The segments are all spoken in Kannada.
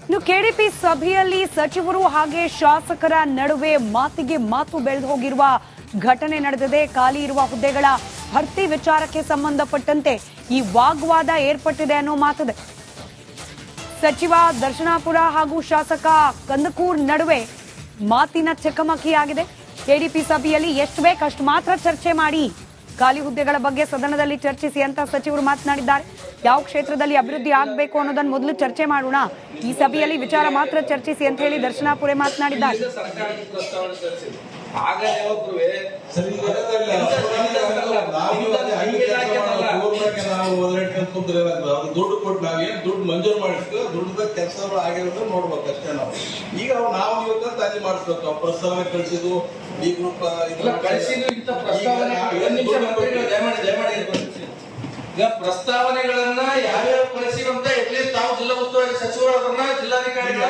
ಇನ್ನು ಕೆಡಿಪಿ ಸಭೆಯಲ್ಲಿ ಸಚಿವರು ಹಾಗೆ ಶಾಸಕರ ನಡುವೆ ಮಾತಿಗೆ ಮಾತು ಬೆಳೆದು ಹೋಗಿರುವ ಘಟನೆ ನಡೆದಿದೆ. ಖಾಲಿ ಇರುವ ಹುದ್ದೆಗಳ ಭರ್ತಿ ವಿಚಾರಕ್ಕೆ ಸಂಬಂಧಪಟ್ಟಂತೆ ಈ ವಾಗ್ವಾದ ಏರ್ಪಟ್ಟಿದೆ ಅನ್ನೋ ಮಾತಿದೆ. ಸಚಿವ ದರ್ಶನಾಪುರ ಹಾಗೂ ಶಾಸಕ ಕಂದಕೂರ್ ನಡುವೆ ಮಾತಿನ ಚಕಮಕಿಯಾಗಿದೆ. ಕೆಡಿಪಿ ಸಭೆಯಲ್ಲಿ ಎಷ್ಟು ಬೇಕು ಅಷ್ಟು ಮಾತ್ರ ಚರ್ಚೆ ಮಾಡಿ, ಖಾಲಿ ಹುದ್ದೆಗಳ ಬಗ್ಗೆ ಸದನದಲ್ಲಿ ಚರ್ಚಿಸಿ ಅಂತ ಸಚಿವರು ಮಾತನಾಡಿದ್ದಾರೆ. ಯಾವ ಕ್ಷೇತ್ರದಲ್ಲಿ ಅಭಿವೃದ್ಧಿ ಆಗಬೇಕು ಅನ್ನೋದನ್ನ ಮೊದಲು ಚರ್ಚೆ ಮಾಡೋಣ, ಈ ಸಭೆಯಲ್ಲಿ ವಿಚಾರ ಮಾತ್ರ ಚರ್ಚಿಸಿ ಅಂತ ಹೇಳಿ ದರ್ಶನಾಪುರೆ ಮಾತನಾಡಿದ್ದಾರೆ. ದುಡ್ಡು ಕೊಟ್ಟು ನಾವೇನು ದುಡ್ಡು ಮಂಜೂರು ಮಾಡಿಸ್ತೀವಿ, ದುಡ್ಡು ಕೆಲಸಗಳು ಆಗಿರೋದು ನೋಡ್ಬೇಕು ಅಷ್ಟೇ. ನಾವು ಈಗ ನಾವು ಇವಾಗ ತಾಜಿ ಮಾಡಿಸ್ಬೇಕು. ಪ್ರಸ್ತಾವನೆ ಕಳಿಸಿದ್ದು ಈ ಗ್ರೂಪ್ ಈಗ ಪ್ರಸ್ತಾವನೆಗಳನ್ನ ಯಾವ್ಯಾವ ಕಳಿಸಿರಂತ ಅಟ್ಲೀಸ್ಟ್ ತಾವು ಜಿಲ್ಲಾ ಉಸ್ತುವಾರಿ ಸಚಿವರು ಅದನ್ನ ಜಿಲ್ಲಾಧಿಕಾರಿಗಳ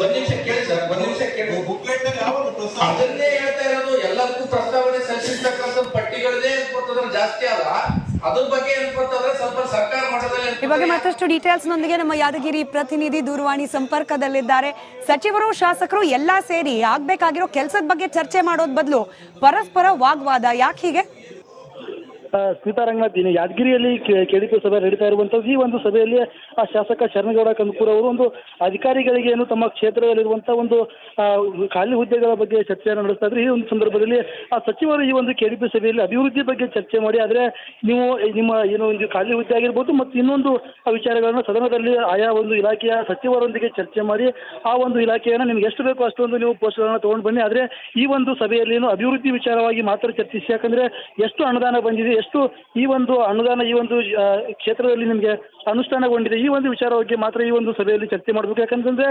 ಒಂದ್ ನಿಮಿಷ ಕೇಳಿ ಸರ್, ಒಂದ್ ನಿಮಿಷ ಕೇಳಿ. ಬುಕ್ಲೆಟ್ ಅದನ್ನೇ ಹೇಳ್ತಾ ಇರೋದು. ಎಲ್ಲದಕ್ಕೂ ಪ್ರಸ್ತಾವನೆ ಸಲ್ಲಿಸಿರ್ತಕ್ಕಂಥ ಪಟ್ಟಿಗಳದೇ ಏನ್ಪಡ್ತದ್ರ ಜಾಸ್ತಿ ಅಲ್ಲ, ಅದ್ರ ಬಗ್ಗೆ ಏನ್ಪಡ್ತಂದ್ರೆ ಸ್ವಲ್ಪ ಸರ್ಕಾರ ಮಟ್ಟದಲ್ಲಿ. ಈ ಬಗ್ಗೆ ಮತ್ತಷ್ಟು ಡೀಟೇಲ್ಸ್ ನೊಂದಿಗೆ ನಮ್ಮ ಯಾದಗಿರಿ ಪ್ರತಿನಿಧಿ ದೂರವಾಣಿ ಸಂಪರ್ಕದಲ್ಲಿದ್ದಾರೆ. ಸಚಿವರು ಶಾಸಕರು ಎಲ್ಲಾ ಸೇರಿ ಆಗ್ಬೇಕಾಗಿರೋ ಕೆಲಸದ ಬಗ್ಗೆ ಚರ್ಚೆ ಮಾಡೋದ್ ಬದಲು ಪರಸ್ಪರ ವಾಗ್ವಾದ ಯಾಕೆ ಹೀಗೆ? ಸ್ಮಿತಾ ರಂಗನಾಥ್, ಯಾದಗಿರಿಯಲ್ಲಿ ಕೆಡಿಪಿ ಸಭೆ ನಡೀತಾ ಇರುವಂತದ್ದು. ಈ ಒಂದು ಸಭೆಯಲ್ಲಿ ಆ ಶಾಸಕ ಶರಣಗೌಡ ಕಂದಕೂರ್ ಅವರು ಒಂದು ಅಧಿಕಾರಿಗಳಿಗೆ ಏನು ತಮ್ಮ ಕ್ಷೇತ್ರದಲ್ಲಿರುವಂತಹ ಒಂದು ಖಾಲಿ ಹುದ್ದೆಗಳ ಬಗ್ಗೆ ಚರ್ಚೆಯನ್ನು ನಡೆಸ್ತಾ ಇದ್ರು. ಈ ಒಂದು ಸಂದರ್ಭದಲ್ಲಿ ಆ ಸಚಿವರು ಈ ಒಂದು ಕೆಡಿಪಿ ಸಭೆಯಲ್ಲಿ ಅಭಿವೃದ್ಧಿ ಬಗ್ಗೆ ಚರ್ಚೆ ಮಾಡಿ, ಆದ್ರೆ ನೀವು ನಿಮ್ಮ ಏನು ಒಂದು ಖಾಲಿ ಹುದ್ದೆ ಆಗಿರ್ಬೋದು ಮತ್ತು ಇನ್ನೊಂದು ವಿಚಾರಗಳನ್ನು ಸದನದಲ್ಲಿ ಆಯಾ ಒಂದು ಇಲಾಖೆಯ ಸಚಿವರೊಂದಿಗೆ ಚರ್ಚೆ ಮಾಡಿ ಆ ಒಂದು ಇಲಾಖೆಯನ್ನು ನಿಮ್ಗೆ ಎಷ್ಟು ಬೇಕೋ ಅಷ್ಟೊಂದು ನೀವು ಪೋಸ್ಟ್ಗಳನ್ನು ತಗೊಂಡು ಬನ್ನಿ, ಆದ್ರೆ ಈ ಒಂದು ಸಭೆಯಲ್ಲಿ ಏನು ಅಭಿವೃದ್ಧಿ ವಿಚಾರವಾಗಿ ಮಾತ್ರ ಚರ್ಚಿಸಿ. ಯಾಕಂದ್ರೆ ಎಷ್ಟು ಅನುದಾನ ಬಂದಿದೆ, ಎಷ್ಟು ಈ ಒಂದು ಅನುದಾನ ಈ ಒಂದು ಕ್ಷೇತ್ರದಲ್ಲಿ ನಿಮಗೆ ಅನುಷ್ಠಾನಗೊಂಡಿದೆ, ಈ ಒಂದು ವಿಚಾರವಾಗಿ ಮಾತ್ರ ಈ ಒಂದು ಸಭೆಯಲ್ಲಿ ಚರ್ಚೆ ಮಾಡಬೇಕು. ಯಾಕಂತಂದ್ರೆ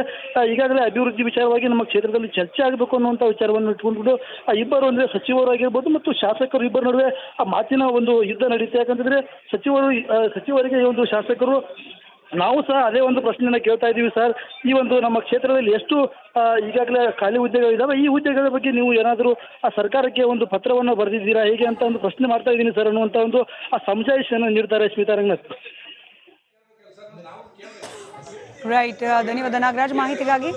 ಈಗಾಗಲೇ ಅಭಿವೃದ್ಧಿ ವಿಚಾರವಾಗಿ ನಮ್ಮ ಕ್ಷೇತ್ರದಲ್ಲಿ ಚರ್ಚೆ ಆಗಬೇಕು ಅನ್ನುವಂಥ ವಿಚಾರವನ್ನು ಇಟ್ಕೊಂಡ್ಬಿಟ್ಟು ಇಬ್ಬರು ಅಂದ್ರೆ ಸಚಿವರು ಆಗಿರ್ಬೋದು ಮತ್ತು ಶಾಸಕರು ಇಬ್ಬರ ನಡುವೆ ಆ ಮಾತಿನ ಒಂದು ಯುದ್ಧ ನಡೀತೆ. ಯಾಕಂತಂದ್ರೆ ಸಚಿವರಿಗೆ ಈ ಒಂದು ಶಾಸಕರು ನಾವು ಸಹ ಅದೇ ಒಂದು ಪ್ರಶ್ನೆಯನ್ನ ಕೇಳ್ತಾ ಇದ್ದೀವಿ ಸರ್, ಈ ಒಂದು ನಮ್ಮ ಕ್ಷೇತ್ರದಲ್ಲಿ ಎಷ್ಟು ಈಗಾಗಲೇ ಖಾಲಿ ಹುದ್ದೆಗಳಿದ್ದಾವೆ, ಈ ಹುದ್ದೆಗಳ ಬಗ್ಗೆ ನೀವು ಏನಾದರೂ ಆ ಸರ್ಕಾರಕ್ಕೆ ಒಂದು ಪತ್ರವನ್ನು ಬರೆದಿದ್ದೀರಾ ಹೇಗೆ ಅಂತ ಒಂದು ಪ್ರಶ್ನೆ ಮಾಡ್ತಾ ಇದ್ದೀನಿ ಸರ್ ಅನ್ನುವಂಥ ಒಂದು ಆ ಸಮಜಾಯಿಷಿಯನ್ನು ನೀಡ್ತಾರೆ ಸ್ಮಿತಾ ರಂಗನಾಥ್. ರೈಟ್, ಧನ್ಯವಾದ ನಾಗರಾಜ್ ಮಾಹಿತಿಗಾಗಿ.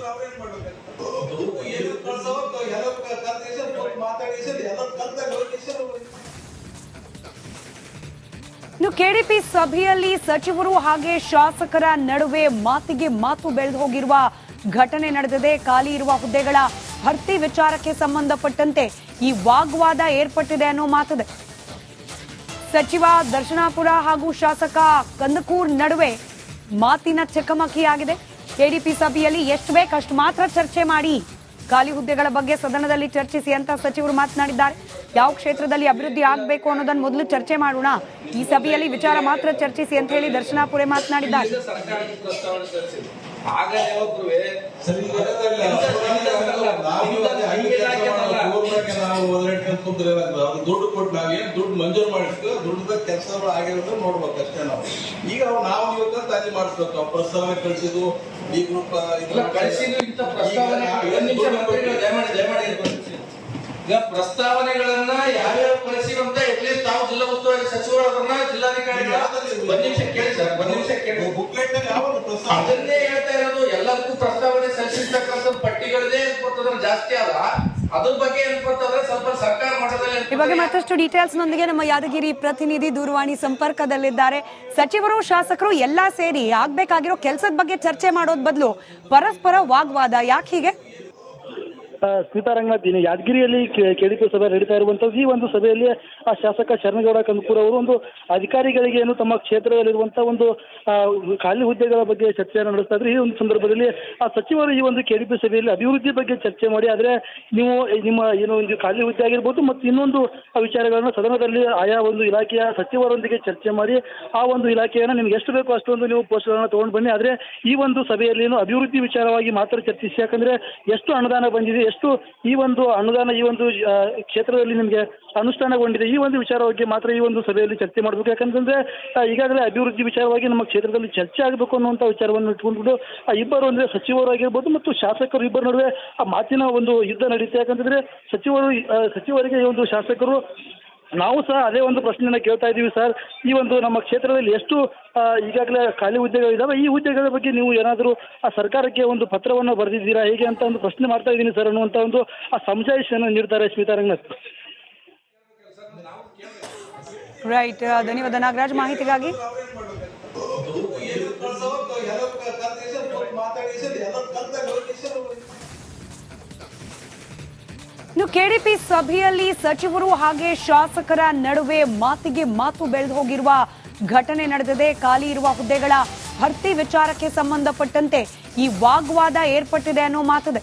ಇನ್ನು ಕೆಡಿಪಿ ಸಭೆಯಲ್ಲಿ ಸಚಿವರು ಹಾಗೆ ಶಾಸಕರ ನಡುವೆ ಮಾತಿಗೆ ಮಾತು ಬೆಳೆದು ಹೋಗಿರುವ ಘಟನೆ ನಡೆದಿದೆ. ಖಾಲಿ ಇರುವ ಹುದ್ದೆಗಳ ಭರ್ತಿ ವಿಚಾರಕ್ಕೆ ಸಂಬಂಧಪಟ್ಟಂತೆ ಈ ವಾಗ್ವಾದ ಏರ್ಪಟ್ಟಿದೆ ಅನ್ನೋ ಮಾತಿದೆ. ಸಚಿವ ದರ್ಶನಾಪುರ ಹಾಗೂ ಶಾಸಕ ಕಂದಕೂರ್ ನಡುವೆ ಮಾತಿನ ಚಕಮಕಿಯಾಗಿದೆ. ಕೆಡಿಪಿ ಸಭೆಯಲ್ಲಿ ಎಷ್ಟು ಬೇಕು ಅಷ್ಟು ಮಾತ್ರ ಚರ್ಚೆ ಮಾಡಿ, ಖಾಲಿ ಹುದ್ದೆಗಳ ಬಗ್ಗೆ ಸದನದಲ್ಲಿ ಚರ್ಚಿಸಿ ಅಂತ ಸಚಿವರು ಮಾತನಾಡಿದ್ದಾರೆ. ಯಾವ ಕ್ಷೇತ್ರದಲ್ಲಿ ಅಭಿವೃದ್ಧಿ ಆಗಬೇಕು ಅನ್ನೋದನ್ನ ಮೊದಲು ಚರ್ಚೆ ಮಾಡೋಣ, ಈ ಸಭೆಯಲ್ಲಿ ವಿಚಾರ ಮಾತ್ರ ಚರ್ಚಿಸಿ ಅಂತ ಹೇಳಿ ದರ್ಶನಾಪುರೆ ಮಾತನಾಡಿದ್ದಾರೆ. ದುಡ್ಡು ಕೊಟ್ಟು ನಾವೇನು ದುಡ್ಡು ಮಂಜೂರು ಮಾಡಿಸ್ತೀವಿ, ದುಡ್ಡು ಕೆಲಸಗಳು ಆಗಿರೋದು ನೋಡ್ಬೇಕು ಅಷ್ಟೇ. ನಾವು ಈಗ ನಾವು ಇವಾಗ ತಾಜಿ ಮಾಡಿಸ್ಬೇಕು. ಪ್ರಸ್ತಾವನೆ ಕಳಿಸಿದ್ದು ಈ ಗ್ರೂಪ್ ಈಗ ಪ್ರಸ್ತಾವನೆಗಳನ್ನ ಯಾವ್ಯಾವ ಕಳಿಸಿರಂತ ಅಟ್ಲೀಸ್ಟ್ ತಾವು ಜಿಲ್ಲಾ ಉಸ್ತುವಾರಿ ಸಚಿವರು ಅದನ್ನ ಜಿಲ್ಲಾಧಿಕಾರಿಗಳ ಒಂದ್ ನಿಮಿಷ ಕೇಳಿ ಸರ್, ಒಂದ್ ನಿಮಿಷ ಕೇಳಿ. ಬುಕ್ಲೆಟ್ ಅದನ್ನೇ ಹೇಳ್ತಾ ಇರೋದು. ಎಲ್ಲದಕ್ಕೂ ಪ್ರಸ್ತಾವನೆ ಸಲ್ಲಿಸಿರ್ತಕ್ಕಂಥ ಪಟ್ಟಿಗಳದೇ ಏನ್ಪಡ್ತದ್ರ ಜಾಸ್ತಿ ಅಲ್ಲ, ಅದ್ರ ಬಗ್ಗೆ ಏನ್ಪಡ್ತಂದ್ರೆ ಸ್ವಲ್ಪ ಸರ್ಕಾರ ಮಟ್ಟದಲ್ಲಿ. ಈ ಬಗ್ಗೆ ಮತ್ತಷ್ಟು ಡೀಟೇಲ್ಸ್ ನೊಂದಿಗೆ ನಮ್ಮ ಯಾದಗಿರಿ ಪ್ರತಿನಿಧಿ ದೂರವಾಣಿ ಸಂಪರ್ಕದಲ್ಲಿದ್ದಾರೆ. ಸಚಿವರು ಶಾಸಕರು ಎಲ್ಲಾ ಸೇರಿ ಆಗ್ಬೇಕಾಗಿರೋ ಕೆಲಸದ ಬಗ್ಗೆ ಚರ್ಚೆ ಮಾಡೋದ್ ಬದಲು ಪರಸ್ಪರ ವಾಗ್ವಾದ ಯಾಕೆ ಹೀಗೆ? ಸ್ಮಿತಾ ರಂಗನಾಥ್, ಯಾದಗಿರಿಯಲ್ಲಿ ಕೆಡಿಪಿ ಸಭೆ ನಡೀತಾ ಇರುವಂತದ್ದು. ಈ ಒಂದು ಸಭೆಯಲ್ಲಿ ಆ ಶಾಸಕ ಶರಣಗೌಡ ಕಂದಕೂರ್ ಅವರು ಒಂದು ಅಧಿಕಾರಿಗಳಿಗೆ ಏನು ತಮ್ಮ ಕ್ಷೇತ್ರದಲ್ಲಿರುವಂತಹ ಒಂದು ಖಾಲಿ ಹುದ್ದೆಗಳ ಬಗ್ಗೆ ಚರ್ಚೆಯನ್ನು ನಡೆಸ್ತಾ ಇದ್ರು. ಈ ಒಂದು ಸಂದರ್ಭದಲ್ಲಿ ಆ ಸಚಿವರು ಈ ಒಂದು ಕೆಡಿಪಿ ಸಭೆಯಲ್ಲಿ ಅಭಿವೃದ್ಧಿ ಬಗ್ಗೆ ಚರ್ಚೆ ಮಾಡಿ, ಆದ್ರೆ ನೀವು ನಿಮ್ಮ ಏನು ಒಂದು ಖಾಲಿ ಹುದ್ದೆ ಆಗಿರ್ಬೋದು ಮತ್ತು ಇನ್ನೊಂದು ವಿಚಾರಗಳನ್ನು ಸದನದಲ್ಲಿ ಆಯಾ ಒಂದು ಇಲಾಖೆಯ ಸಚಿವರೊಂದಿಗೆ ಚರ್ಚೆ ಮಾಡಿ ಆ ಒಂದು ಇಲಾಖೆಯನ್ನು ನಿಮ್ಗೆ ಎಷ್ಟು ಬೇಕೋ ಅಷ್ಟೊಂದು ನೀವು ಪೋಸ್ಟ್ಗಳನ್ನು ತಗೊಂಡು ಬನ್ನಿ, ಆದ್ರೆ ಈ ಒಂದು ಸಭೆಯಲ್ಲಿ ಏನು ಅಭಿವೃದ್ಧಿ ವಿಚಾರವಾಗಿ ಮಾತ್ರ ಚರ್ಚಿಸಿ. ಯಾಕಂದ್ರೆ ಎಷ್ಟು ಅನುದಾನ ಬಂದಿದೆ, ಎಷ್ಟು ಈ ಒಂದು ಅನುದಾನ ಈ ಒಂದು ಕ್ಷೇತ್ರದಲ್ಲಿ ನಿಮಗೆ ಅನುಷ್ಠಾನಗೊಂಡಿದೆ, ಈ ಒಂದು ವಿಚಾರವಾಗಿ ಮಾತ್ರ ಈ ಒಂದು ಸಭೆಯಲ್ಲಿ ಚರ್ಚೆ ಮಾಡಬೇಕು. ಯಾಕಂತಂದ್ರೆ ಈಗಾಗಲೇ ಅಭಿವೃದ್ಧಿ ವಿಚಾರವಾಗಿ ನಮ್ಮ ಕ್ಷೇತ್ರದಲ್ಲಿ ಚರ್ಚೆ ಆಗಬೇಕು ಅನ್ನುವಂಥ ವಿಚಾರವನ್ನು ಇಟ್ಕೊಂಡ್ಬಿಟ್ಟು ಇಬ್ಬರು ಅಂದ್ರೆ ಸಚಿವರು ಆಗಿರ್ಬೋದು ಮತ್ತು ಶಾಸಕರು ಇಬ್ಬರ ನಡುವೆ ಆ ಮಾತಿನ ಒಂದು ಯುದ್ಧ ನಡೀತೆ. ಯಾಕಂತಂದ್ರೆ ಸಚಿವರಿಗೆ ಈ ಒಂದು ಶಾಸಕರು ನಾವು ಸಹ ಅದೇ ಒಂದು ಪ್ರಶ್ನೆಯನ್ನ ಕೇಳ್ತಾ ಇದ್ದೀವಿ ಸರ್. ಈ ಒಂದು ನಮ್ಮ ಕ್ಷೇತ್ರದಲ್ಲಿ ಎಷ್ಟು ಈಗಾಗಲೇ ಖಾಲಿ ಹುದ್ದೆಗಳಿದ್ದಾವೆ, ಈ ಹುದ್ದೆಗಳ ಬಗ್ಗೆ ನೀವು ಏನಾದರೂ ಆ ಸರ್ಕಾರಕ್ಕೆ ಒಂದು ಪತ್ರವನ್ನು ಬರೆದಿದ್ದೀರಾ ಹೇಗೆ ಅಂತ ಒಂದು ಪ್ರಶ್ನೆ ಮಾಡ್ತಾ ಇದ್ದೀನಿ ಸರ್ ಅನ್ನುವಂಥ ಒಂದು ಆ ಸಮಜಾಯಿಷಿಯನ್ನು ನೀಡ್ತಾರೆ ಸ್ಮಿತಾ ರಂಗನಾಥ್. ರೈಟ್, ಧನ್ಯವಾದ ನಾಗರಾಜ್ ಮಾಹಿತಿಗಾಗಿ. ಇನ್ನು ಕೆಡಿಪಿ ಸಭೆಯಲ್ಲಿ ಸಚಿವರು ಹಾಗೆ ಶಾಸಕರ ನಡುವೆ ಮಾತಿಗೆ ಮಾತು ಬೆಳೆದು ಹೋಗಿರುವ ಘಟನೆ ನಡೆದಿದೆ. ಖಾಲಿ ಇರುವ ಹುದ್ದೆಗಳ ಭರ್ತಿ ವಿಚಾರಕ್ಕೆ ಸಂಬಂಧಪಟ್ಟಂತೆ ಈ ವಾಗ್ವಾದ ಏರ್ಪಟ್ಟಿದೆ ಅನ್ನೋ ಮಾತಿದೆ.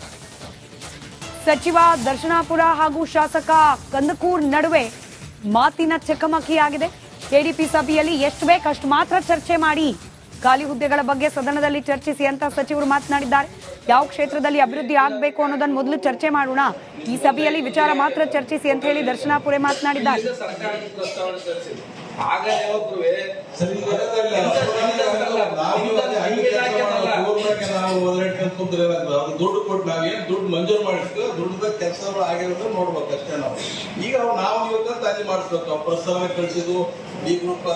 ಸಚಿವ ದರ್ಶನಾಪುರ ಹಾಗೂ ಶಾಸಕ ಕಂದಕೂರ್ ನಡುವೆ ಮಾತಿನ ಚಕಮಕಿಯಾಗಿದೆ. ಕೆಡಿಪಿ ಸಭೆಯಲ್ಲಿ ಎಷ್ಟು ಬೇಕು ಅಷ್ಟು ಮಾತ್ರ ಚರ್ಚೆ ಮಾಡಿ, ಖಾಲಿ ಹುದ್ದೆಗಳ ಬಗ್ಗೆ ಸದನದಲ್ಲಿ ಚರ್ಚಿಸಿ ಅಂತ ಸಚಿವರು ಮಾತನಾಡಿದ್ದಾರೆ. ಯಾವ ಕ್ಷೇತ್ರದಲ್ಲಿ ಅಭಿವೃದ್ಧಿ ಆಗಬೇಕು ಅನ್ನೋದನ್ನ ಮೊದಲು ಚರ್ಚೆ ಮಾಡೋಣ, ಈ ಸಭೆಯಲ್ಲಿ ವಿಚಾರ ಮಾತ್ರ ಚರ್ಚಿಸಿ ಅಂತ ಹೇಳಿ ದರ್ಶನಾಪುರೆ ಮಾತನಾಡಿದ್ದಾರೆ. ದುಡ್ಡು ಕೊಟ್ಟು ನಾವೇನು ದುಡ್ಡು ಮಂಜೂರು ಮಾಡಿಸ್ತೀವಿ, ದುಡ್ಡದ ಕೆಲಸಗಳು ಆಗಿರೋದು ನೋಡ್ಬೇಕು ಅಷ್ಟೇ. ನಾವು ಈಗ ನಾವು ಇವತ್ತು ತಾಜಿ ಮಾಡಿಸ್ಬೇಕು. ಪ್ರಸ್ತಾವನೆ ಕಳಿಸಿದ್ದು ಈ ಗ್ರೂಪ್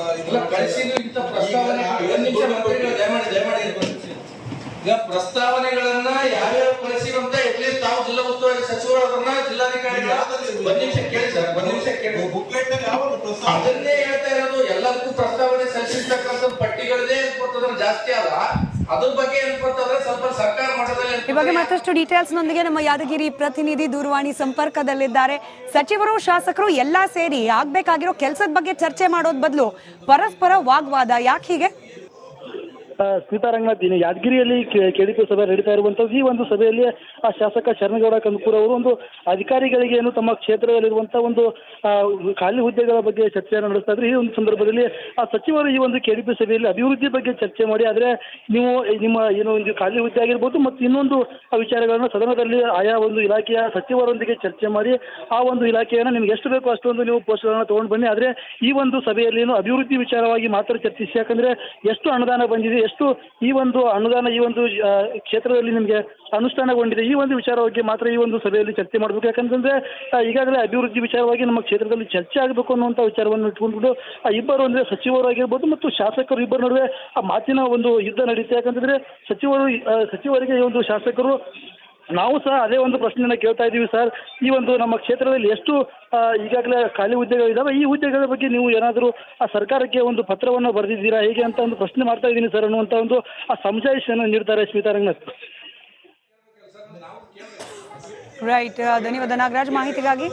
ಈಗ ಪ್ರಸ್ತಾವನೆಗಳನ್ನ ಯಾವ್ಯಾವ ಕಳಿಸಿರಂತ ಅಟ್ಲೀಸ್ಟ್ ತಾವು ಜಿಲ್ಲಾ ಉಸ್ತುವಾರಿ ಸಚಿವರು ಅದನ್ನ ಜಿಲ್ಲಾಧಿಕಾರಿಗಳ ಒಂದ್ ನಿಮಿಷ ಕೇಳಿ ಸರ್, ಒಂದ್ ನಿಮಿಷ ಕೇಳಿ. ಬುಕ್ಲೆಟ್ ಅದನ್ನೇ ಹೇಳ್ತಾ ಇರೋದು. ಎಲ್ಲದಕ್ಕೂ ಪ್ರಸ್ತಾವನೆ ಸಲ್ಲಿಸಿರ್ತಕ್ಕಂಥ ಪಟ್ಟಿಗಳದೇ ಏನ್ಕೊಡ್ತದ್ರ ಜಾಸ್ತಿ ಅಲ್ಲ, ಅದ್ರ ಬಗ್ಗೆ ಏನ್ಕೊಡ್ತಂದ್ರೆ ಸ್ವಲ್ಪ ಸರ್ಕಾರ ಮಟ್ಟದಲ್ಲಿ. ಈ ಬಗ್ಗೆ ಮತ್ತಷ್ಟು ಡೀಟೇಲ್ಸ್ ನೊಂದಿಗೆ ನಮ್ಮ ಯಾದಗಿರಿ ಪ್ರತಿನಿಧಿ ದೂರವಾಣಿ ಸಂಪರ್ಕದಲ್ಲಿದ್ದಾರೆ. ಸಚಿವರು ಶಾಸಕರು ಎಲ್ಲಾ ಸೇರಿ ಆಗ್ಬೇಕಾಗಿರೋ ಕೆಲಸದ ಬಗ್ಗೆ ಚರ್ಚೆ ಮಾಡೋದ್ ಬದಲು ಪರಸ್ಪರ ವಾಗ್ವಾದ ಯಾಕೆ ಹೀಗೆ? ಸ್ಮಿತಾ ರಂಗನಾಥ್, ಯಾದಗಿರಿಯಲ್ಲಿ ಕೆಡಿಪಿ ಸಭೆ ನಡೀತಾ ಇರುವಂತದ್ದು. ಈ ಒಂದು ಸಭೆಯಲ್ಲಿ ಆ ಶಾಸಕ ಶರಣಗೌಡ ಕಂದಕೂರ್ ಅವರು ಒಂದು ಅಧಿಕಾರಿಗಳಿಗೆ ಏನು ತಮ್ಮ ಕ್ಷೇತ್ರದಲ್ಲಿರುವಂತಹ ಒಂದು ಖಾಲಿ ಹುದ್ದೆಗಳ ಬಗ್ಗೆ ಚರ್ಚೆಯನ್ನು ನಡೆಸ್ತಾ ಇದ್ರು. ಈ ಒಂದು ಸಂದರ್ಭದಲ್ಲಿ ಆ ಸಚಿವರು ಈ ಒಂದು ಕೆಡಿಪಿ ಸಭೆಯಲ್ಲಿ ಅಭಿವೃದ್ಧಿ ಬಗ್ಗೆ ಚರ್ಚೆ ಮಾಡಿ, ಆದ್ರೆ ನೀವು ನಿಮ್ಮ ಏನು ಒಂದು ಖಾಲಿ ಹುದ್ದೆ ಆಗಿರ್ಬೋದು ಮತ್ತು ಇನ್ನೊಂದು ವಿಚಾರಗಳನ್ನು ಸದನದಲ್ಲಿ ಆಯಾ ಒಂದು ಇಲಾಖೆಯ ಸಚಿವರೊಂದಿಗೆ ಚರ್ಚೆ ಮಾಡಿ ಆ ಒಂದು ಇಲಾಖೆಯನ್ನು ನಿಮ್ಗೆ ಎಷ್ಟು ಬೇಕೋ ಅಷ್ಟೊಂದು ನೀವು ಪೋಸ್ಟ್ಗಳನ್ನು ತಗೊಂಡು ಬನ್ನಿ, ಆದ್ರೆ ಈ ಒಂದು ಸಭೆಯಲ್ಲಿ ಏನು ಅಭಿವೃದ್ಧಿ ವಿಚಾರವಾಗಿ ಮಾತ್ರ ಚರ್ಚಿಸಿ. ಯಾಕಂದ್ರೆ ಎಷ್ಟು ಅನುದಾನ ಬಂದಿದೆ, ಎಷ್ಟು ಈ ಒಂದು ಅನುದಾನ ಈ ಒಂದು ಕ್ಷೇತ್ರದಲ್ಲಿ ನಿಮಗೆ ಅನುಷ್ಠಾನಗೊಂಡಿದೆ, ಈ ಒಂದು ವಿಚಾರವಾಗಿ ಮಾತ್ರ ಈ ಒಂದು ಸಭೆಯಲ್ಲಿ ಚರ್ಚೆ ಮಾಡಬೇಕು. ಯಾಕಂತಂದ್ರೆ ಈಗಾಗಲೇ ಅಭಿವೃದ್ಧಿ ವಿಚಾರವಾಗಿ ನಮ್ಮ ಕ್ಷೇತ್ರದಲ್ಲಿ ಚರ್ಚೆ ಆಗಬೇಕು ಅನ್ನುವಂಥ ವಿಚಾರವನ್ನು ಇಟ್ಕೊಂಡ್ಬಿಟ್ಟು ಇಬ್ಬರು ಅಂದ್ರೆ ಸಚಿವರು ಆಗಿರ್ಬೋದು ಮತ್ತು ಶಾಸಕರು ಇಬ್ಬರ ನಡುವೆ ಆ ಮಾತಿನ ಒಂದು ಯುದ್ಧ ನಡೀತೆ. ಯಾಕಂತಂದ್ರೆ ಸಚಿವರಿಗೆ ಈ ಒಂದು ಶಾಸಕರು ನಾವು ಸಹ ಅದೇ ಒಂದು ಪ್ರಶ್ನೆಯನ್ನ ಕೇಳ್ತಾ ಇದ್ದೀವಿ ಸರ್. ಈ ಒಂದು ನಮ್ಮ ಕ್ಷೇತ್ರದಲ್ಲಿ ಎಷ್ಟು ಈಗಾಗಲೇ ಖಾಲಿ ಹುದ್ದೆಗಳಿದ್ದಾವೆ, ಈ ಹುದ್ದೆಗಳ ಬಗ್ಗೆ ನೀವು ಏನಾದರೂ ಆ ಸರ್ಕಾರಕ್ಕೆ ಒಂದು ಪತ್ರವನ್ನು ಬರೆದಿದ್ದೀರಾ ಹೇಗೆ ಅಂತ ಒಂದು ಪ್ರಶ್ನೆ ಮಾಡ್ತಾ ಇದ್ದೀನಿ ಸರ್ ಅನ್ನುವಂಥ ಒಂದು ಆ ಸಮಜಾಯಿಷಿಯನ್ನು ನೀಡ್ತಾರೆ ಸ್ಮಿತಾ ರಂಗನಾಥ್. ರೈಟ್, ಧನ್ಯವಾದ ನಾಗರಾಜ್ ಮಾಹಿತಿಗಾಗಿ.